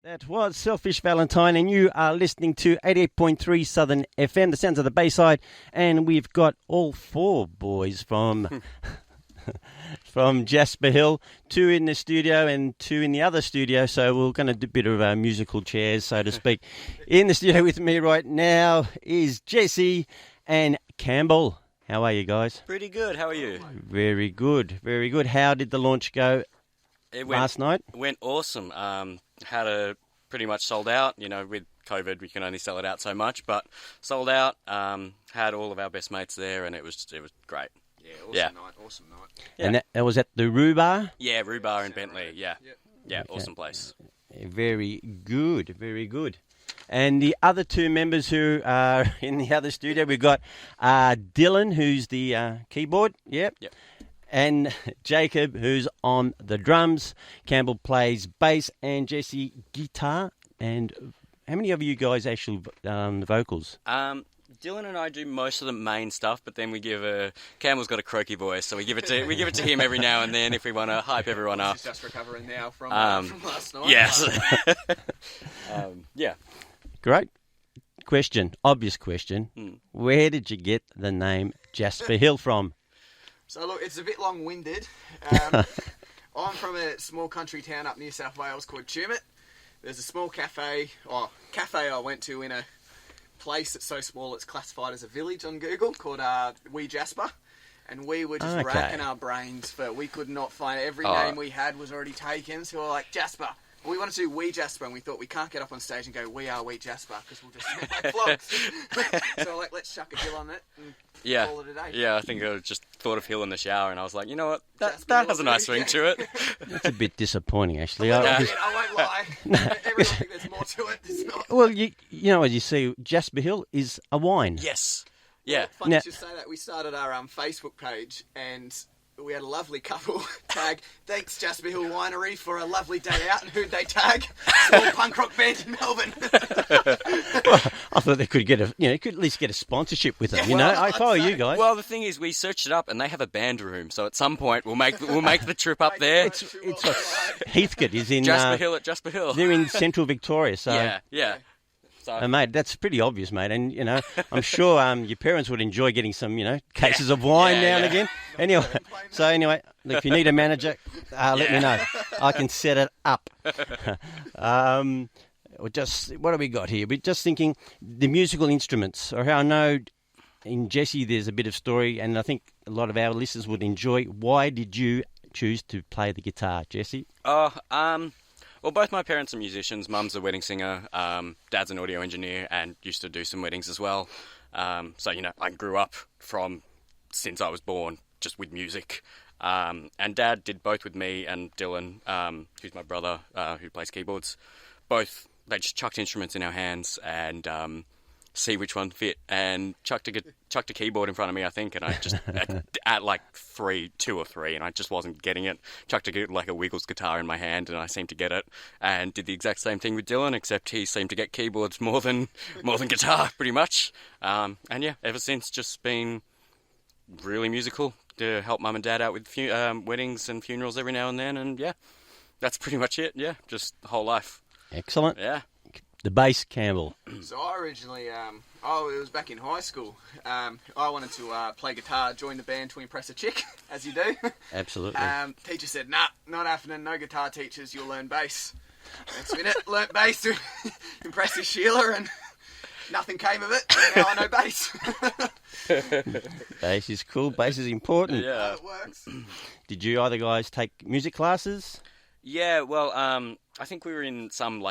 That was Selfish Valentine, and you are listening to 88.3 Southern FM, the sounds of the Bayside, and we've got all four boys from from Jasper Hill, two in the studio and two in the other studio, so we're going to do a bit of musical chairs, so to speak. In the studio with me right now is Jesse and Campbell. How are you guys? Pretty good. How are you? Very good, very good. How did the launch go last night? It went awesome. Had a pretty much sold out. You know, with COVID, we can only sell it out so much, but sold out. Had all of our best mates there, and it was great. Awesome night. Yeah. And that was at the Rhubar? Yeah, Rhubar in Bentley. Yeah, okay. Awesome place. Very good, very good. And the other two members who are in the other studio, we've got Dylan, who's the keyboard, yep. And Jacob, who's on the drums. Campbell plays bass, and Jesse guitar. And how many of you guys actually vocals? Dylan and I do most of the main stuff, but then we give Campbell's got a croaky voice, so we give it to him every now and then if we want to hype everyone up. He's just recovering now from last night. Yes. Yeah. Great question, obvious question. Where did you get the name Jasper Hill from? So look, it's a bit long-winded. I'm from a small country town up near South Wales called Tumut. There's a small cafe I went to in a place that's so small it's classified as a village on Google called Wee Jasper. And we were just racking our brains, but we could not find every name we had was already taken. So we were like, Jasper. We wanted to do Wee Jasper, and we thought we can't get up on stage and go, we are Wee Jasper, because we'll just sound like vlogs. So like, let's chuck a Hill on it and call it a day. Yeah, I think I just thought of Hill in the shower, and I was like, you know what, that has a nice ring to it. That's a bit disappointing, actually. I won't lie. Everyone thinks there's more to it. There's not. Well, you know, as you see, Jasper Hill is a wine. Yes. Yeah. Funny you should say that. We started our Facebook page, and we had a lovely couple tag, thanks Jasper Hill Winery for a lovely day out, and who'd they tag? Small punk rock band in Melbourne. Well, I thought they could get you could at least get a sponsorship with them, I follow you guys. Well, the thing is, we searched it up, and they have a band room, so at some point we'll make the trip up there. It's Heathcote is in... Jasper Hill at Jasper Hill. They're in central Victoria, so... Yeah. So, mate, that's pretty obvious, mate. And, I'm sure your parents would enjoy getting some, cases of wine now and again. Anyway, look, if you need a manager, let me know. I can set it up. What have we got here? We're just thinking the musical instruments. Or how I know in Jesse there's a bit of story, and I think a lot of our listeners would enjoy. Why did you choose to play the guitar, Jesse? Well, both my parents are musicians. Mum's a wedding singer. Dad's an audio engineer and used to do some weddings as well. So, I grew up since I was born, just with music. And Dad did both with me and Dylan, who's my brother, who plays keyboards. Both, they just chucked instruments in our hands and see which one fit, and chucked a keyboard in front of me, I think, and I just at like 2 or 3, and I just wasn't getting it. Chucked a Wiggles guitar in my hand, and I seemed to get it, and did the exact same thing with Dylan, except he seemed to get keyboards more than guitar, pretty much. And yeah, ever since, just been really musical to help Mum and Dad out with weddings and funerals every now and then, and yeah, that's pretty much it. Yeah, just the whole life. Excellent. Yeah. The bass, Campbell. So I originally, it was back in high school. I wanted to play guitar, join the band to impress a chick, as you do. Absolutely. Teacher said, nah, not happening, no guitar teachers, you'll learn bass. Next minute, learnt bass to impress this Sheila, and nothing came of it, and now I know bass. Bass is cool, bass is important. Yeah. It works. Did you either guys take music classes? Yeah, well, I think we were in some,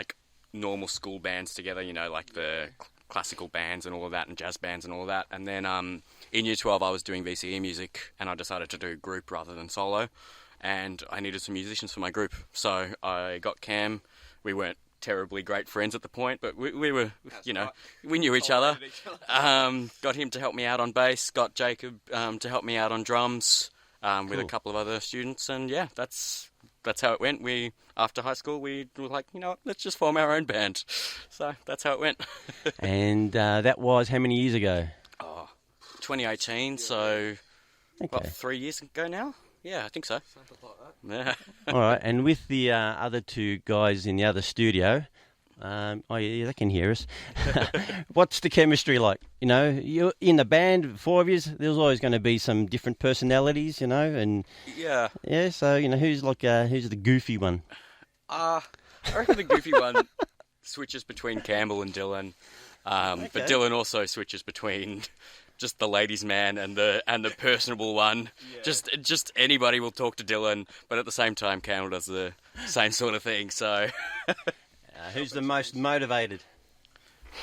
normal school bands together, like the classical bands and all of that, and jazz bands and all of that. And then in Year 12, I was doing VCE music, and I decided to do group rather than solo. And I needed some musicians for my group. So I got Cam. We weren't terribly great friends at the point, but we were, we knew each other. Got him to help me out on bass, got Jacob to help me out on drums with a couple of other students. And yeah, that's how it went. After high school, we were like, let's just form our own band. So that's how it went. And that was how many years ago? 2018, so about 3 years ago now? Yeah, I think so. Something like that. Yeah. All right, and with the other two guys in the other studio, Oh, yeah, they can hear us. What's the chemistry like? You know, you're in the band, 4 of you. There's always going to be some different personalities, you know, and Yeah. yeah. So you know, who's the goofy one? I reckon the goofy one switches between Campbell and Dylan, but Dylan also switches between just the ladies' man and the personable one. Yeah. Just anybody will talk to Dylan, but at the same time, Campbell does the same sort of thing. So, who's the most motivated?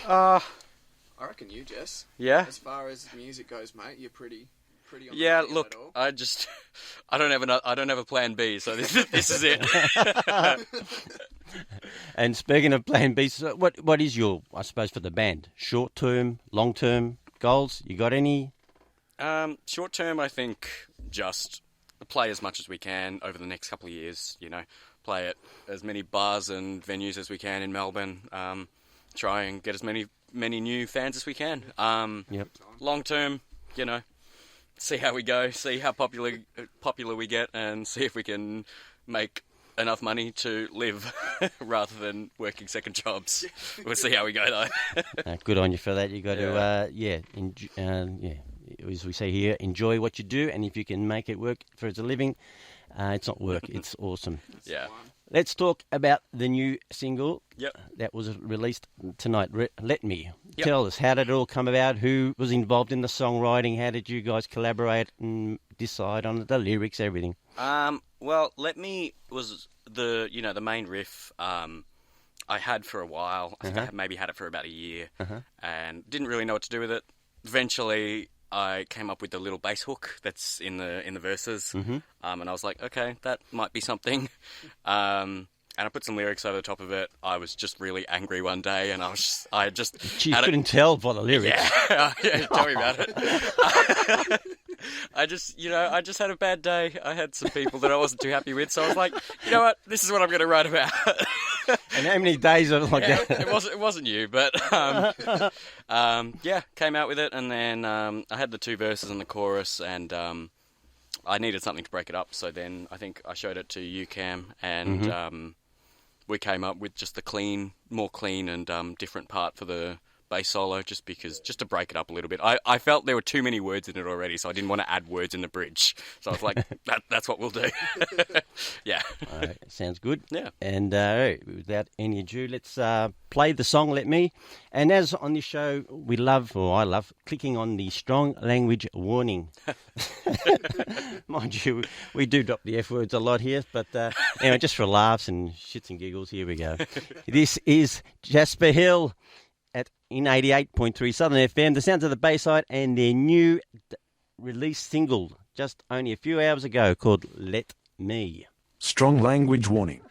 I reckon you, Jess. Yeah. As far as music goes, mate, you're pretty on yeah, the look, I don't have a plan B, so this is it. And speaking of plan B, so what is your, I suppose, for the band, short term, long term goals? You got any? Short term, I think just play as much as we can over the next couple of years. You know, play at as many bars and venues as we can in Melbourne. Try and get as many new fans as we can. Yep. Long term, you know, see how we go, see how popular we get, and see if we can make enough money to live rather than working second jobs. We'll see how we go though. Good on you for that. You got to as we say here, enjoy what you do, and if you can make it work for as a living, it's not work. It's awesome. Yeah. Let's talk about the new single Yep. that was released tonight. Let Me. Yep. Tell us, how did it all come about? Who was involved in the songwriting? How did you guys collaborate and decide on the lyrics, everything? Well, Let Me was the main riff I had for a while. I think I maybe had it for about a year and didn't really know what to do with it. Eventually, I came up with the little bass hook that's in the verses, and I was like, okay, that might be something. And I put some lyrics over the top of it. I was just really angry one day, and I just you couldn't tell by the lyrics. Yeah, tell me about it. I just had a bad day. I had some people that I wasn't too happy with, so I was like, you know what, this is what I'm going to write about. And how many days of it like that? It wasn't you, but came out with it, and then I had the two verses and the chorus, and I needed something to break it up. So then I think I showed it to you, Cam, and we came up with just the more clean and different part for the bass solo, just to break it up a little bit. I felt there were too many words in it already, so I didn't want to add words in the bridge. So I was like, that's what we'll do. Yeah. All right, sounds good. Yeah. And without any ado, let's play the song Let Me. And as on this show, I love clicking on the strong language warning. Mind you, we do drop the F words a lot here, but anyway, just for laughs and shits and giggles, here we go. This is Jasper Hill in 88.3 Southern FM, the sounds of the Bayside, and their new released single just only a few hours ago called Let Me. Strong language warning.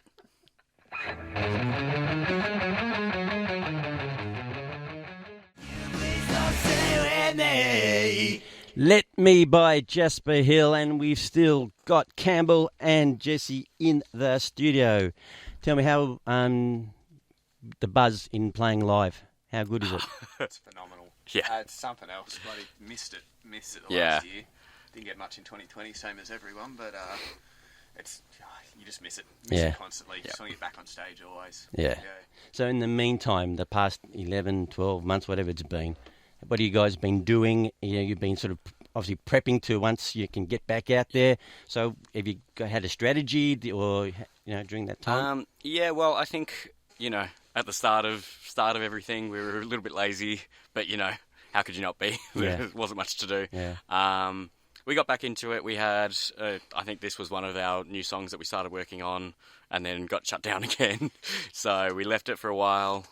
Let Me by Jasper Hill, and we've still got Campbell and Jesse in the studio. Tell me how the buzz in playing live. How good is it? It's phenomenal. Yeah. It's something else. Bloody missed it the last year. Didn't get much in 2020, same as everyone, but you just miss it. Miss it constantly. Just want to get back on stage always. Yeah. So in the meantime, the past 11, 12 months, whatever it's been, what have you guys been doing? You've been sort of obviously prepping to once you can get back out there. So have you had a strategy or during that time? Well, I think, at the start of everything, we were a little bit lazy, but how could you not be? There wasn't much to do. Yeah. We got back into it. We had, I think this was one of our new songs that we started working on, and then got shut down again. So we left it for a while.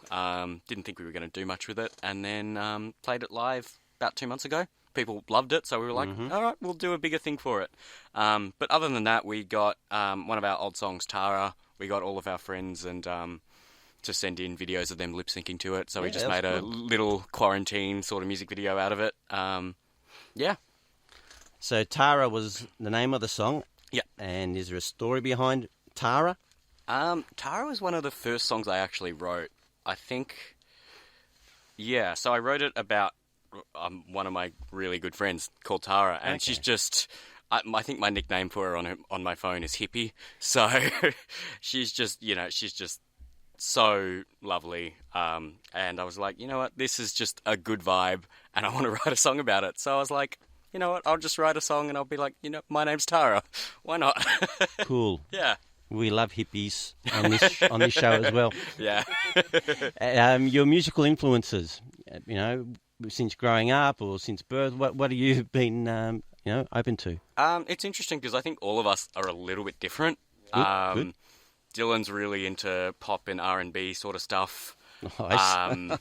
Didn't think we were going to do much with it, and then played it live about 2 months ago. People loved it, so we were like, all right, we'll do a bigger thing for it. But other than that, we got one of our old songs, Tara. We got all of our friends and to send in videos of them lip syncing to it. So we just made a little quarantine sort of music video out of it. So Tara was the name of the song. Yeah. And is there a story behind Tara? Tara was one of the first songs I actually wrote. I think, so I wrote it about one of my really good friends called Tara, and she's just, I think my nickname for her on my phone is Hippie. So she's just, so lovely. And I was like, you know what, this is just a good vibe, and I want to write a song about it. So I was like, you know what, I'll just write a song, and I'll be like, you know, my name's Tara. Why not? Cool. Yeah. We love hippies on this show as well. Yeah. Your musical influences, you know, since growing up or since birth, what have you been, open to? It's interesting because I think all of us are a little bit different. Good. Dylan's really into pop and R&B sort of stuff. Nice.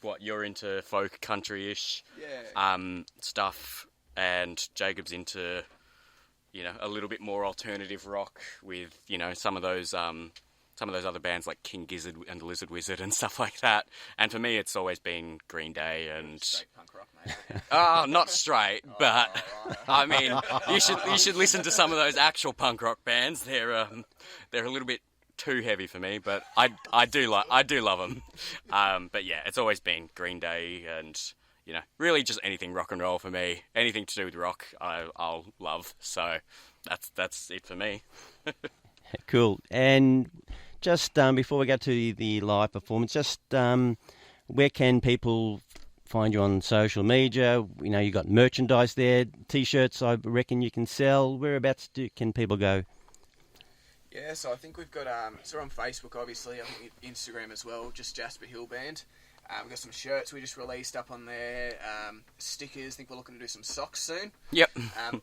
What, you're into folk country-ish stuff, and Jacob's into, you know, a little bit more alternative rock with, you know, some of those other bands like King Gizzard and the Lizard Wizard and stuff like that. And for me, it's always been Green Day and Straight punk rock, mate. oh, not straight, but I mean, you should listen to some of those actual punk rock bands. They're a little bit too heavy for me, but I do love them. But yeah, it's always been Green Day and, you know, really just anything rock and roll for me. Anything to do with rock, I'll love. So that's it for me. Cool. And just before we go to the live performance, just where can people find you on social media? You know, you got merchandise there, T-shirts. I reckon you can sell. Whereabouts can people go? Yeah, so I think we've got so we're on Facebook, obviously. I think Instagram as well, just Jasper Hill Band. We've got some shirts we just released up on there, stickers. I think we're looking to do some socks soon. Yep.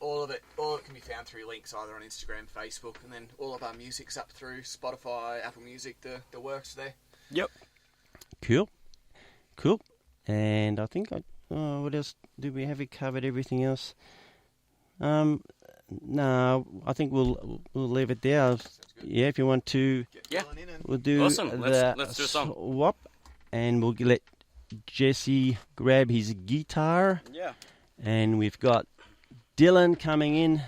All of it can be found through links either on Instagram, Facebook, and then all of our music's up through Spotify, Apple Music, the works there. Yep. Cool. And I think what else do we have? We covered everything else. No, I think we'll leave it there. Yeah, if you want to, we'll do Awesome. Let's do a song. Swap. And we'll let Jesse grab his guitar. Yeah. And we've got Dylan coming in.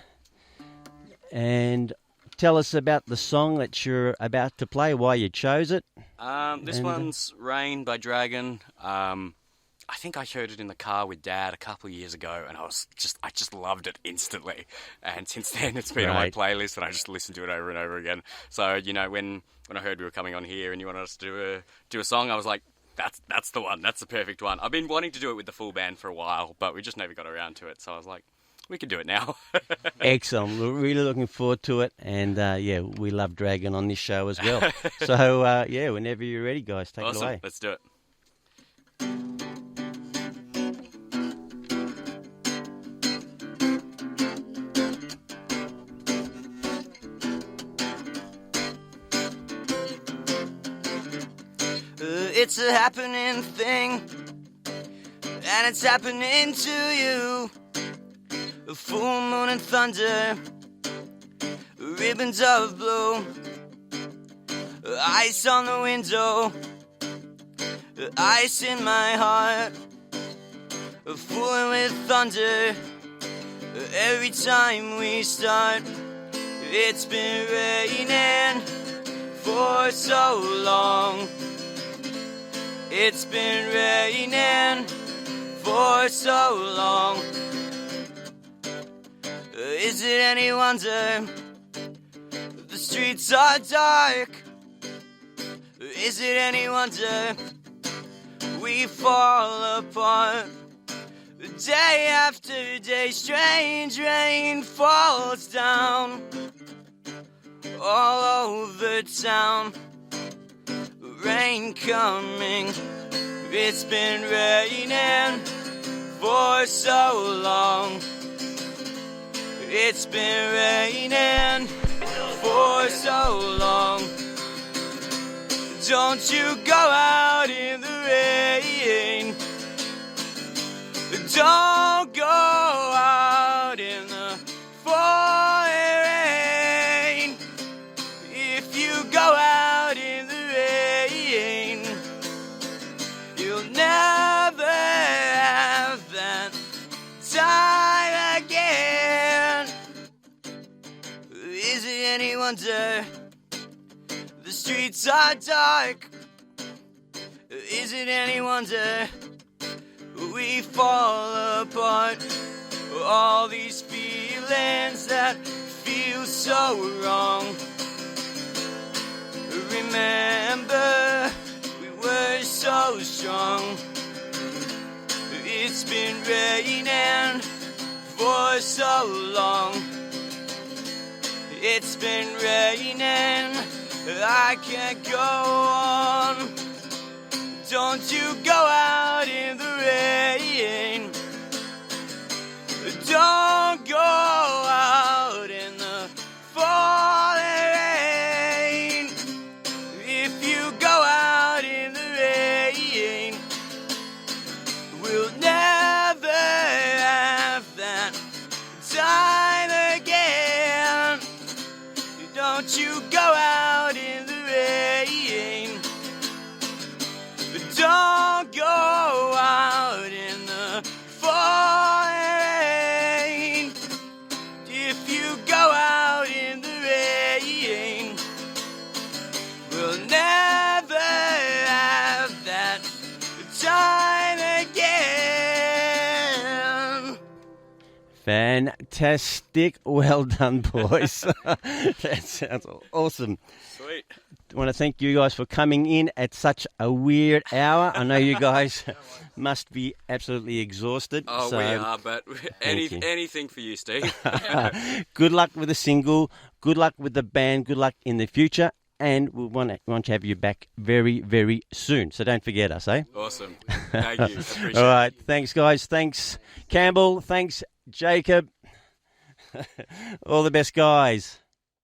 And tell us about the song that you're about to play, why you chose it. This one's Rain by Dragon. I think I heard it in the car with Dad a couple of years ago, and I just loved it instantly. And since then, it's been on my playlist, and I just listen to it over and over again. So, you know, when I heard we were coming on here and you wanted us to do a song, I was like, that's the one. That's the perfect one. I've been wanting to do it with the full band for a while, but we just never got around to it. So I was like, we can do it now. Excellent. We're really looking forward to it. And, we love Dragon on this show as well. So, whenever you're ready, guys, take it away. Let's do it. It's a happening thing, and it's happening to you. A full moon and thunder, ribbons of blue, ice on the window, ice in my heart, fooling with thunder. Every time we start, it's been raining for so long. It's been raining for so long. Is it any wonder the streets are dark? Is it any wonder we fall apart? Day after day, strange rain falls down all over town. Rain coming, it's been raining for so long. It's been raining for so long. Don't you go out in the rain. Don't go out in the pouring rain. If you go out in the rain, you'll never have that time again. Is it any wonder the streets are dark? Is it any wonder we fall apart? All these feelings that feel so wrong. remember we were so strong. It's been raining for so long. It's been raining, I can't go on. Don't you go out in the rain. Don't go out in the falling rain. If you go out in the rain, we'll never have that time again. Don't you go out in the rain. Don't go out in the falling rain. If you go out in the rain, we'll never have that time again. Fantastic. Well done, boys. That sounds awesome. Sweet. I want to thank you guys for coming in at such a weird hour. I know you guys must be absolutely exhausted. Oh, so we are, but you. anything for you, Steve. Good luck with the single. Good luck with the band. Good luck in the future. And we want to have you back very, very soon. So don't forget us, eh? Awesome. Thank you. Appreciate All right. it. Thanks, guys. Thanks, Campbell. Thanks, Jacob. All the best, guys.